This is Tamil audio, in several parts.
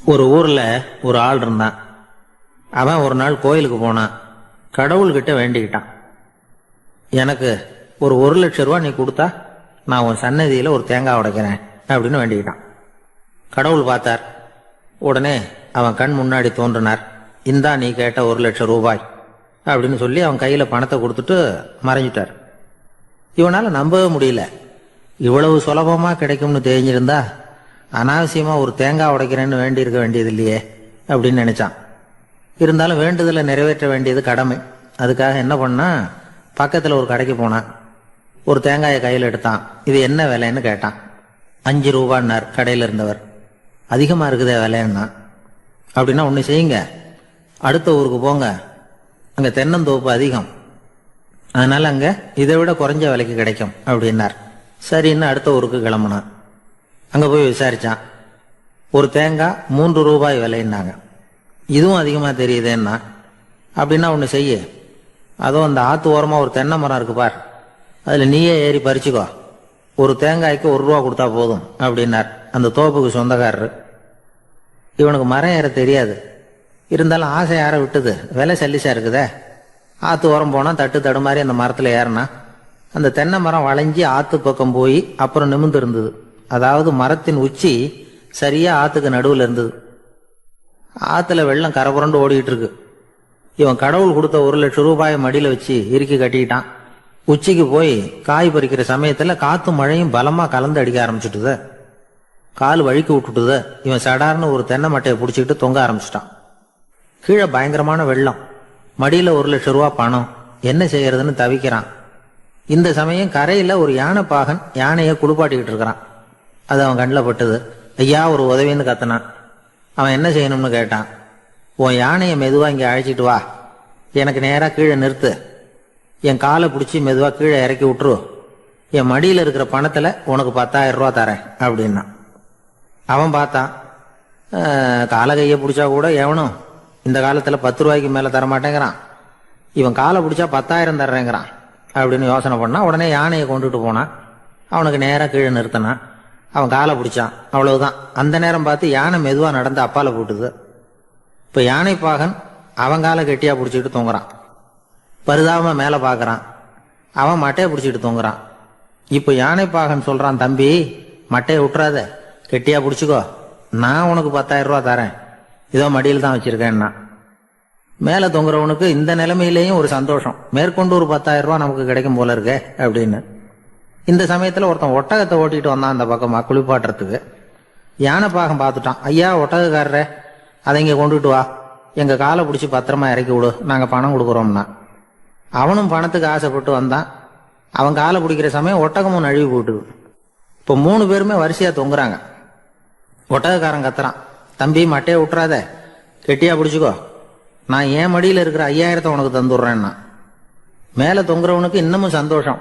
ஒரு ஊர்ல ஒரு ஆள் இருந்தான். அவன் ஒரு நாள் கோயிலுக்கு போனான். கடவுள்கிட்ட வேண்டிக்கிட்டான், எனக்கு ஒரு 1,00,000 நீ கொடுத்தா நான் உன் சன்னதியில ஒரு தேங்காய் உடைக்கிறேன் அப்படின்னு வேண்டிக்கிட்டான். கடவுள் பார்த்தார். உடனே அவன் கண் முன்னாடி தோன்றினார். இந்தா நீ கேட்ட 1,00,000 அப்படின்னு சொல்லி அவன் கையில பணத்தை கொடுத்துட்டு மறைஞ்சிட்டார். இவனால நம்பவே முடியல. இவ்வளவு சுலபமா கிடைக்கும்னு தெரிஞ்சிருந்தா அனாவசியமா ஒரு தேங்காய் உடைக்கிறேன்னு வேண்டி இருக்க வேண்டியது இல்லையே அப்படின்னு நினைச்சான். இருந்தாலும் வேண்டுதலை நிறைவேற்ற வேண்டியது கடமை. அதுக்காக என்ன பண்ணா, பக்கத்துல ஒரு கடைக்கு போனான். ஒரு தேங்காயை கையில் எடுத்தான். இது என்ன விலைன்னு கேட்டான். 5 ரூபான்னார் கடையில் இருந்தவர். அதிகமா இருக்குதே விலைன்னா. அப்படின்னா ஒண்ணு செய்யுங்க, அடுத்த ஊருக்கு போங்க, அங்க தென்னந்தோப்பு அதிகம், அதனால அங்க இதை விட குறைஞ்ச விலைக்கு கிடைக்கும் அப்படின்னார். சரின்னு அடுத்த ஊருக்கு கிளம்புனான். அங்க போய் விசாரிச்சான். ஒரு தேங்காய் 3 ரூபாய் விலைன்னாங்க. இதுவும் அதிகமா தெரியுதேன்னா. அப்படின்னா ஒண்ணு செய்ய, அதோ அந்த ஆத்து ஓரமா ஒரு தென்னை மரம் இருக்கு பார், அதுல நீயே ஏறி பறிச்சுக்கோ, ஒரு தேங்காய்க்கு 1 ரூபா கொடுத்தா போதும் அப்படின்னார் அந்த தோப்புக்கு சொந்தக்காரரு. இவனுக்கு மரம் ஏற தெரியாது. இருந்தாலும் ஆசை யார விட்டுது, விலை சல்லிசா இருக்குதே. ஆத்து ஓரம் போனா தட்டு தடுமாறி அந்த மரத்துல ஏறினா அந்த தென்னை மரம் வளைஞ்சி ஆத்து பக்கம் போய் அப்புறம் நிமிர்ந்து இருந்தது. அதாவது மரத்தின் உச்சி சரியா ஆத்துக்கு நடுவில் இருந்தது. ஆத்துல வெள்ளம் கரபுரண்டு ஓடிட்டு இருக்கு. இவன் கடவுள் கொடுத்த 1,00,000 மடியில வச்சு இறுக்கி கட்டிக்கிட்டான். உச்சிக்கு போய் காய் பறிக்கிற சமயத்துல காத்து மழையும் பலமா கலந்து அடிக்க ஆரம்பிச்சுட்டுத. கால் வழுக்கி விட்டுட்டுத. இவன் சடார்னு ஒரு தென்னை மட்டையை பிடிச்சிக்கிட்டு தொங்க ஆரம்பிச்சிட்டான். கீழே பயங்கரமான வெள்ளம், மடியில 1,00,000 பணம், என்ன செய்யறதுன்னு தவிக்கிறான். இந்த சமயம் கரையில ஒரு யானை பாகன் யானையை குளிப்பாட்டிக்கிட்டு இருக்கிறான். அது அவன் கண்ணில் பட்டது. ஐயா ஒரு உதவின்னு கத்தினான். அவன் என்ன செய்யணும்னு கேட்டான். உன் யானையை மெதுவா இங்க அழைச்சிட்டு வா, எனக்கு நேரா கீழே நிறுத்து, என் காலை பிடிச்சி மெதுவா கீழே இறக்கி விட்டுரு, என் மடியில இருக்கிற பணத்துல உனக்கு 10,000 தரேன் அப்படின்னா. அவன் பார்த்தான். காலை கையை பிடிச்சா கூட எவனும் இந்த காலத்துல 10 ரூபாய்க்கு மேல தரமாட்டேங்கிறான். இவன் காலை பிடிச்சா 10,000 தர்றேங்கிறான் அப்படின்னு யோசனை பண்ணா. உடனே யானையை கொண்டுட்டு போனான். அவனுக்கு நேரா கீழே நிறுத்தினான். அவன் காலை பிடிச்சான். அவ்வளவுதான். அந்த நேரம் பார்த்து யானை மெதுவா நடந்து அப்பால போட்டுது. இப்ப யானை பாகன் அவன் காலை கெட்டியா பிடிச்சிட்டு தொங்குறான். பரிதாபமா மேல பாக்குறான். அவன் மட்டையை பிடிச்சிட்டு தொங்குறான். இப்ப யானை பாகன் சொல்றான், தம்பி மட்டையை விட்டுறாத, கெட்டியா பிடிச்சுக்கோ, நான் உனக்கு 10,000 தரேன், இதோ மடியில் தான் வச்சிருக்கேன்னா. மேல தொங்குறவனுக்கு இந்த நிலைமையிலேயும் ஒரு சந்தோஷம், மேற்கொண்டு ஒரு 10,000 நமக்கு கிடைக்கும் போல இருக்கே அப்படின்னு. இந்த சமயத்துல ஒருத்தன் ஒட்டகத்தை ஓட்டிட்டு வந்தான் அந்த பக்கமா குளிப்பாட்டுறதுக்கு. யானை பாகம் பார்த்துட்டான். ஐயா ஒட்டகக்காரரே, அதை இங்க கொண்டுட்டு வா, எங்க காலை பிடிச்சி பத்திரமா இறக்கி விடு, நாங்க பணம் கொடுக்குறோம்னா. அவனும் பணத்துக்கு ஆசைப்பட்டு வந்தான். அவன் காலை பிடிக்கிற சமயம் ஒட்டகமும் நழுவி போட்டுது. இப்போ 3 பேருமே வரிசையா தொங்குறாங்க. ஒட்டகக்காரன் கத்துறான், தம்பி மட்டையை விட்டுறாத, கெட்டியா பிடிச்சுக்கோ, நான் என் மடியில இருக்கிற 5,000 உனக்கு தந்துடுறேன்னா. மேல தொங்குறவனுக்கு இன்னமும் சந்தோஷம்,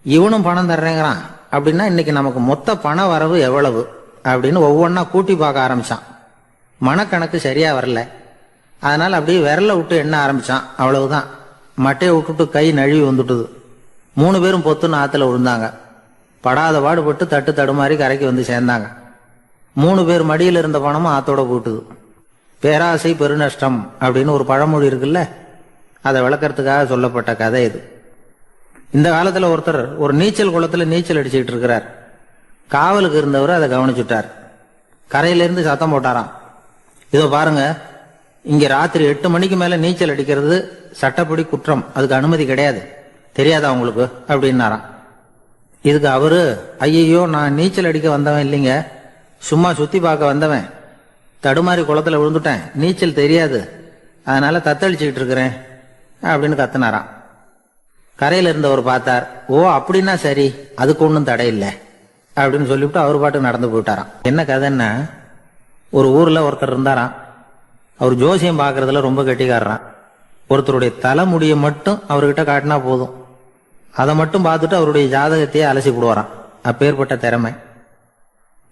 இவனும் பணம் தர்றேங்கிறான். அப்படின்னா இன்னைக்கு நமக்கு மொத்த பண வரவு எவ்வளவு அப்படின்னு ஒவ்வொன்னா கூட்டி பார்க்க ஆரம்பிச்சான். மனக்கணக்கு சரியா வரல. அதனால அப்படியே விரல விட்டு எண்ண ஆரம்பிச்சான். அவ்வளவுதான். மட்டையை விட்டுட்டு கை நழுவி வந்துட்டுது. 3 பேரும் பொத்துன்னு ஆத்துல விழுந்தாங்க. படாத பாடுபட்டு தட்டு தடுமாறி கரைக்கு வந்து சேர்ந்தாங்க. 3 பேர் மடியில் இருந்த பணமும் ஆத்தோட போட்டுது. பேராசை பெருநஷ்டம் அப்படின்னு ஒரு பழமொழி இருக்குல்ல, அதை விளக்கறதுக்காக சொல்லப்பட்ட கதை இது. இந்த காலத்துல ஒருத்தர் ஒரு நீச்சல் குளத்துல நீச்சல் அடிச்சுக்கிட்டு இருக்கிறார். காவலுக்கு இருந்தவர் அதை கவனிச்சுட்டார். கரையிலிருந்து சத்தம் போட்டாராம், இதோ பாருங்க, இங்க ராத்திரி 8 மணிக்கு மேல நீச்சல் அடிக்கிறது சட்டப்படி குற்றம், அதுக்கு அனுமதி கிடையாது, தெரியாதா உங்களுக்கு அப்படின்னாராம். இதுக்கு அவரு, ஐயோ நான் நீச்சல் அடிக்க வந்தவன் இல்லைங்க, சும்மா சுத்தி பார்க்க வந்தவன், தடுமாறி குளத்துல விழுந்துட்டேன், நீச்சல் தெரியாது, அதனால தத்தளிச்சுக்கிட்டு இருக்கிறேன் அப்படின்னு கத்துனாராம். கரையில இருந்தவர் பார்த்தார். ஓ அப்படின்னா சரி, அதுக்கு ஒன்றும் தடை இல்லை அப்படின்னு சொல்லிவிட்டு அவர் பாட்டு நடந்து போயிட்டாராம். என்ன கதைன்னா, ஒரு ஊர்ல ஒருத்தர் இருந்தாராம். அவர் ஜோசியம் பார்க்கறதுல ரொம்ப கெட்டிக்காரரான். ஒருத்தருடைய தலைமுடியை மட்டும் அவர்கிட்ட காட்டினா போதும், அதை மட்டும் பார்த்துட்டு அவருடைய ஜாதகத்தையே அலசி போடுவாராம். அப்பேற்பட்ட திறமை.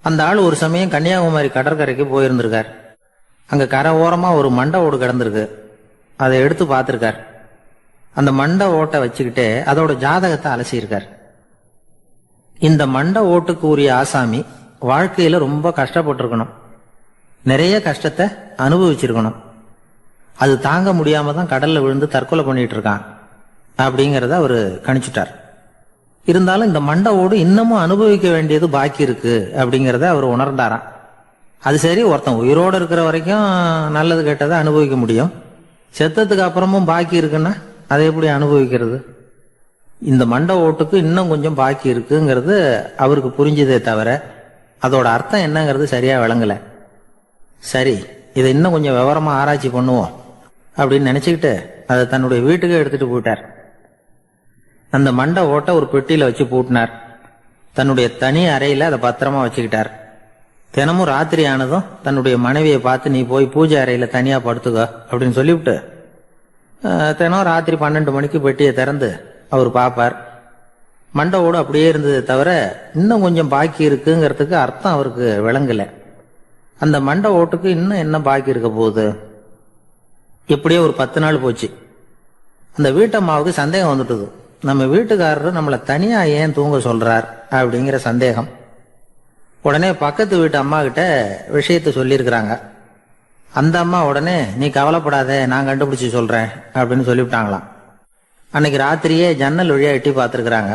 அந்த ஆள் ஒரு சமயம் கன்னியாகுமரி கடற்கரைக்கு போயிருந்திருக்கார். அங்க கரை ஓரமா ஒரு மண்டை ஓடு கிடந்திருக்கு. அதை எடுத்து பார்த்திருக்கார். அந்த மண்டை ஓட்டை வச்சுக்கிட்டே அதோட ஜாதகத்தை அலசியிருக்கார். இந்த மண்டை ஓட்டுக்கு உரிய ஆசாமி வாழ்க்கையில ரொம்ப கஷ்டப்பட்டிருக்கணும். நிறைய கஷ்டத்தை அனுபவிச்சிருக்கணும். அது தாங்க முடியாம தான் கடல்ல விழுந்து தற்கொலை பண்ணிட்டு இருக்கான் அப்படிங்கிறத அவரு கணிச்சுட்டார். இருந்தாலும் இந்த மண்டை ஓடு இன்னமும் அனுபவிக்க வேண்டியது பாக்கி இருக்கு அப்படிங்கிறத அவர் உணர்ந்தாராம். அது சரி, ஒருத்தன் உயிரோடு இருக்கிற வரைக்கும் நல்லது கெட்டதை அனுபவிக்க முடியும். செத்ததுக்கு அப்புறமும் பாக்கி இருக்குன்னா அதை எப்படி அனுபவிக்கிறது? இந்த மண்டை ஓட்டுக்கு இன்னும் கொஞ்சம் பாக்கி இருக்குங்கிறது அவருக்கு புரிஞ்சதே தவிர அதோட அர்த்தம் என்னங்கிறது சரியா விளங்கல. சரி, இதை இன்னும் கொஞ்சம் விவரமா ஆராய்ச்சி பண்ணுவோம் அப்படின்னு நினைச்சுக்கிட்டு அதை தன்னுடைய வீட்டுக்கு எடுத்துட்டு போயிட்டார். அந்த மண்டை ஓட்டை ஒரு பெட்டியில வச்சு பூட்டினார். தன்னுடைய தனி அறையில அதை பத்திரமா வச்சுக்கிட்டார். தினமும் ராத்திரி ஆனதும் தன்னுடைய மனைவியை பார்த்து, நீ போய் பூஜை அறையில தனியா படுத்துக்க அப்படின்னு சொல்லிவிட்டு தினம் ராத்திரி 12 மணிக்கு பெட்டியை திறந்து அவர் பார்ப்பார். மண்டை ஓடு அப்படியே இருந்தது தவிர இன்னும் கொஞ்சம் பாக்கி இருக்குங்கிறதுக்கு அர்த்தம் அவருக்கு விளங்கல. அந்த மண்டை ஓட்டுக்கு இன்னும் என்ன பாக்கி இருக்க போகுது? எப்படியோ ஒரு 10 நாள் போச்சு. அந்த வீட்டம்மாவுக்கு சந்தேகம் வந்துட்டுது. நம்ம வீட்டுக்காரரு நம்மளை தனியா ஏன் தூங்க சொல்றார் அப்படிங்கிற சந்தேகம். உடனே பக்கத்து வீட்டு அம்மா கிட்ட விஷயத்த சொல்லியிருக்கிறாங்க. அந்த அம்மா உடனே, நீ கவலைப்படாத, நான் கண்டுபிடிச்சு சொல்றேன் அப்படின்னு சொல்லிவிட்டாங்களாம். அன்னைக்கு ராத்திரியே ஜன்னல் வழியா எட்டி பார்த்துருக்குறாங்க.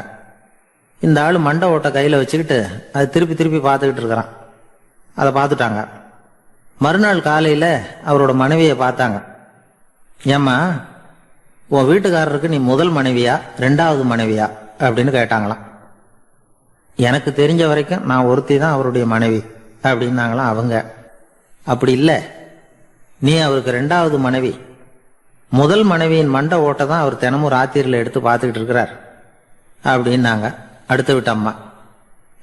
இந்த ஆளு மண்டை ஓட்டை கையில வச்சுக்கிட்டு அது திருப்பி திருப்பி பார்த்துக்கிட்டு இருக்கிறான். அதை பார்த்துட்டாங்க. மறுநாள் காலையில அவரோட மனைவியை பார்த்தாங்க. ஏம்மா, உன் வீட்டுக்காரருக்கு நீ முதல் மனைவியா 2வது மனைவியா அப்படின்னு கேட்டாங்களாம். எனக்கு தெரிஞ்ச வரைக்கும் நான் ஒருத்தி தான் அவருடைய மனைவி அப்படின்னாங்களாம் அவங்க. அப்படி இல்லை, நீ அவருக்கு 2வது மனைவி. முதல் மனைவியின் மண்டை ஓட்டை தான் அவர் தினமும் ராத்திரியில் எடுத்து பார்த்துக்கிட்டு இருக்கிறார் அப்படின்னாங்க அடுத்த வீட்டு அம்மா.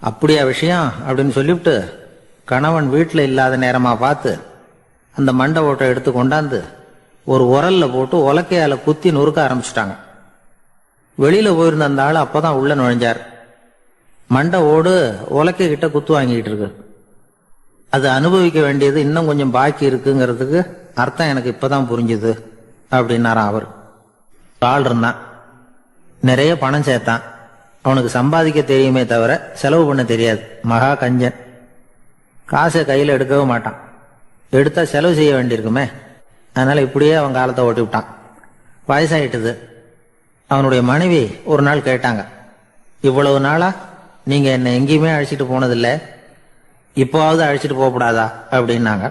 அப்படியா விஷயம் அப்படின்னு சொல்லிவிட்டு கணவன் வீட்டில் இல்லாத நேரமா பார்த்து அந்த மண்டை ஓட்டை எடுத்து கொண்டாந்து ஒரு உரல்ல போட்டு உலக்கையால குத்தி நொறுக்க ஆரம்பிச்சுட்டாங்க. வெளியில போயிருந்த அந்த ஆள் அப்பதான் உள்ள நுழைஞ்சார். மண்டை ஓடு உலக்கை கிட்ட குத்து வாங்கிட்டு இருக்கு. அது அனுபவிக்க வேண்டியது இன்னும் கொஞ்சம் பாக்கி இருக்குங்கிறதுக்கு அர்த்தம் எனக்கு இப்பதான் புரிஞ்சுது அப்படின்னாராம் அவர். ஆள் இருந்தான், நிறைய பணம் சேர்த்தான். அவனுக்கு சம்பாதிக்க தெரியுமே தவிர செலவு பண்ண தெரியாது. மகா கஞ்சன். காசை கையில் எடுக்கவே மாட்டான். எடுத்தா செலவு செய்ய வேண்டியிருக்குமே. அதனால இப்படியே அவன் காலத்தை ஓட்டி விட்டான். வயசாயிட்டுது. அவனுடைய மனைவி ஒரு நாள் கேட்டாங்க, இவ்வளவு நாளா நீங்க என்னை எங்கேயுமே அழைச்சிட்டு போனதில்லை, இப்போவாவது அழைச்சிட்டு போகக்கூடாதா அப்படின்னாங்க.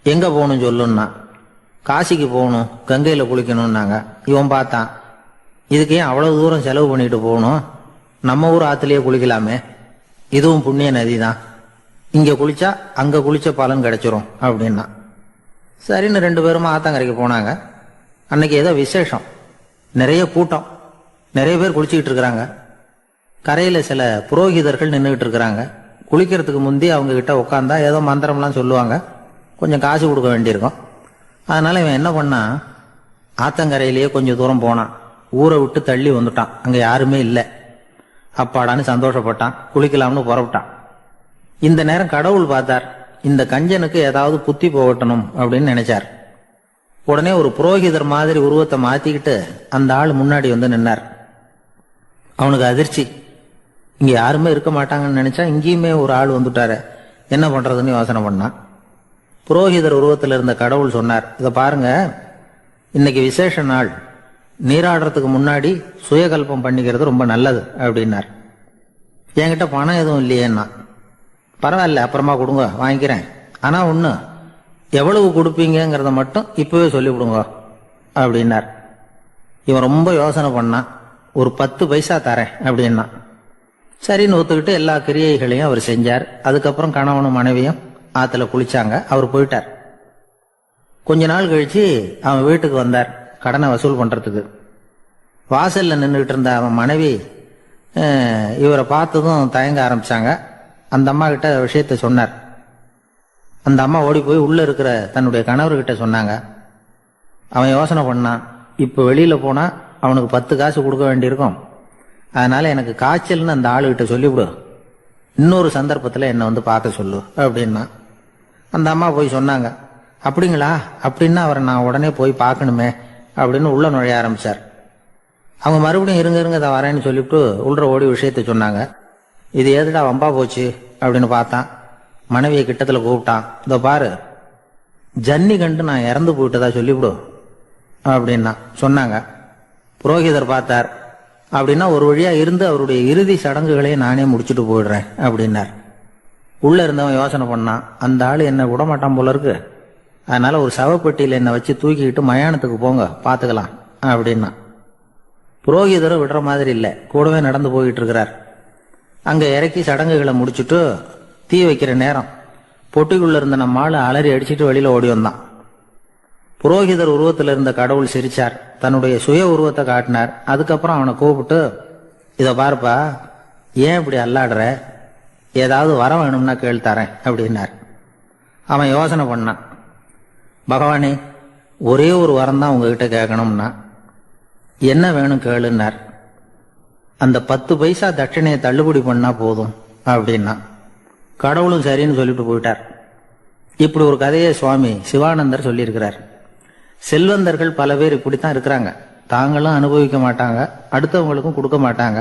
எங்க போகணும் சொல்லுன்னா, காசிக்கு போகணும், கங்கையில குளிக்கணும்னாங்க. இவன் பார்த்தான், இதுக்கு ஏன் அவ்வளவு தூரம் செலவு பண்ணிட்டு போகணும், நம்ம ஊர் ஆத்துலயே குளிக்கலாமே, இதுவும் புண்ணிய நதி தான், இங்க குளிச்சா அங்க குளிச்ச பலன் கிடைச்சிரும் அப்படின்னா. சரின்னு 2 பேரும் ஆத்தங்கரைக்கு போனாங்க. அன்னைக்கு ஏதோ விசேஷம், நிறைய கூட்டம், நிறைய பேர் குளிச்சுக்கிட்டு இருக்கிறாங்க. கரையில சில புரோகிதர்கள் நின்றுகிட்டு இருக்கிறாங்க. குளிக்கிறதுக்கு முந்தி அவங்க கிட்ட உட்காந்தா ஏதோ மந்திரம்லாம் சொல்லுவாங்க, கொஞ்சம் காசு கொடுக்க வேண்டியிருக்கும். அதனால இவன் என்ன பண்ணா, ஆத்தங்கரையிலேயே கொஞ்சம் தூரம் போனான். ஊரை விட்டு தள்ளி வந்துட்டான். அங்க யாருமே இல்லை. அப்பாடான்னு சந்தோஷப்பட்டான். குளிக்கலாம்னு புறப்பட்டான். இந்த நேரம் கடவுள் பார்த்தார், இந்த கஞ்சனுக்கு ஏதாவது புத்தி போகட்டணும் அப்படின்னு நினைச்சார். உடனே ஒரு புரோகிதர் மாதிரி உருவத்தை மாத்திக்கிட்டு அந்த ஆள் முன்னாடி வந்து நின்னார். அவனுக்கு அதிர்ச்சி. இங்க யாருமே இருக்க மாட்டாங்கன்னு நினைச்சா இங்கேயுமே ஒரு ஆள் வந்துட்டாரு, என்ன பண்றதுன்னு யோசனை பண்ணான். புரோகிதர் உருவத்தில் இருந்த கடவுள் சொன்னார், இதை பாருங்க, இன்னைக்கு விசேஷ நாள், நீராடுறதுக்கு முன்னாடி சுயகல்பம் பண்ணிக்கிறது ரொம்ப நல்லது அப்படின்னார். என்கிட்ட பணம் எதுவும் இல்லையேன்னா. பரவாயில்ல, அப்புறமா கொடுங்க, வாங்கிக்கிறேன். ஆனா ஒண்ணு, எவ்வளவு கொடுப்பீங்கிறத மட்டும் இப்பவே சொல்லிவிடுங்க அப்படின்னார். இவன் ரொம்ப யோசனை பண்ணான். ஒரு 10 பைசா தரேன் அப்படின்னா. சரின்னு ஒத்துக்கிட்டு எல்லா கிரியைகளையும் அவர் செஞ்சார். அதுக்கப்புறம் கணவனும் மனைவியும் ஆத்துல குளிச்சாங்க. அவர் போயிட்டார். கொஞ்ச நாள் கழிச்சு அவன் வீட்டுக்கு வந்தார் கடனை வசூல் பண்றதுக்கு. வாசல்ல நின்றுகிட்டு இருந்த அவன் மனைவி இவரை பார்த்ததும் தயங்க ஆரம்பிச்சாங்க. அந்த அம்மா கிட்ட விஷயத்த சொன்னார். அந்த அம்மா ஓடி போய் உள்ள இருக்கிற தன்னுடைய கணவர்கிட்ட சொன்னாங்க. அவன் யோசனை பண்ணான், இப்ப வெளியில போனா அவனுக்கு 10 காசு கொடுக்க வேண்டியிருக்கும், அதனால எனக்கு காய்ச்சல்னு அந்த ஆளுகிட்ட சொல்லிவிடு, இன்னொரு சந்தர்ப்பத்துல என்னை வந்து பார்க்க சொல்லு அப்படின்னா. அந்த அம்மா போய் சொன்னாங்க. அப்படிங்களா, அப்படின்னா அவரை நான் உடனே போய் பார்க்கணுமே அப்படின்னு உள்ள நுழைய ஆரம்பிச்சார். அவங்க மறுபடியும் இருங்க இருங்க அதை வரேன்னு சொல்லிவிட்டு உள்ள ஓடி விஷயத்த சொன்னாங்க. இது எதுடா வம்பா போச்சு அப்படின்னு பார்த்தான். மனைவியை கிட்டத்துல கூப்பிட்டான். இதோ பாரு, ஜன்னி கண்டு நான் இறந்து போயிட்டதா சொல்லிவிடும் அப்படின்னா சொன்னாங்க. புரோகிதர் பார்த்தார். அப்படின்னா ஒரு வழியா இருந்து அவருடைய இறுதி சடங்குகளையும் நானே முடிச்சுட்டு போயிடுறேன் அப்படின்னார். உள்ள இருந்தவன் யோசனை பண்ணான், அந்த ஆள் என்ன விடமாட்டான் போல இருக்கு, அதனால ஒரு சவப்பெட்டியில் என்னை வச்சு தூக்கிக்கிட்டு மயானத்துக்கு போங்க பார்த்துக்கலாம் அப்படின்னா. புரோகிதரும் விடுற மாதிரி இல்லை, கூடவே நடந்து போயிட்டு இருக்கிறார். அங்கே இறக்கி சடங்குகளை முடிச்சுட்டு தீ வைக்கிற நேரம் பொட்டிக்குள்ள இருந்த நம்ம ஆளு அலறி அடிச்சுட்டு வெளியில ஓடி வந்தான். புரோகிதர் உருவத்தில் இருந்த கடவுள் சிரிச்சார், தன்னுடைய சுய உருவத்தை காட்டினார். அதுக்கப்புறம் அவனை கூப்பிட்டு, இதை பார்ப்பா, ஏன் இப்படி அல்லாடுற, ஏதாவது வர வேணும்னா கேள் தரேன் அப்படின்னார். அவன் யோசனை பண்ணான், பகவானே ஒரே ஒரு வரம் தான் உங்ககிட்ட கேட்கணும்னா. என்ன வேணும் கேளுன்னார். அந்த 10 பைசா தட்சணையை தள்ளுபடி பண்ணா போதும் அப்படின்னா. கடவுளும் சரின்னு சொல்லிட்டு போயிட்டார். இப்படி ஒரு கதையை சுவாமி சிவானந்தர் சொல்லியிருக்கிறார். செல்வந்தர்கள் பல பேர் இப்படித்தான் இருக்கிறாங்க. தாங்களும் அனுபவிக்க மாட்டாங்க, அடுத்தவங்களுக்கும் கொடுக்க மாட்டாங்க.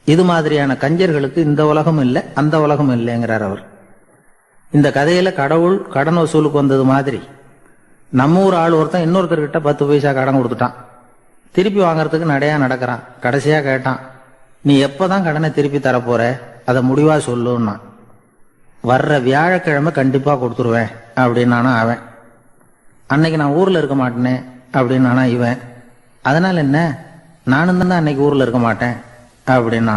இது மாதிரியான கஞ்சர்களுக்கு இந்த உலகம் இல்லை அந்த உலகம் இல்லைங்கிறார் அவர். இந்த கதையில கடவுள் கடன் வசூலுக்கு வந்தது மாதிரி நம்ம ஊர் ஆள் ஒருத்தன் இன்னொருத்தர்கிட்ட 10 பைசா கடன் கொடுத்துட்டான். திருப்பி வாங்கறதுக்கு நடையா நடக்கிறான். கடைசியா கேட்டான், நீ எப்பதான் கடனை திருப்பி தரப்போற, அதை முடிவா சொல்லுன்னா. வர்ற வியாழக்கிழமை கண்டிப்பா கொடுத்துருவேன் அப்படின்னானா அவன். அன்னைக்கு நான் ஊர்ல இருக்க மாட்டேனே அப்படின்னானா இவன். அதனால என்ன, நானும் தான் அன்னைக்கு ஊர்ல இருக்க மாட்டேன் அப்படின்னானா.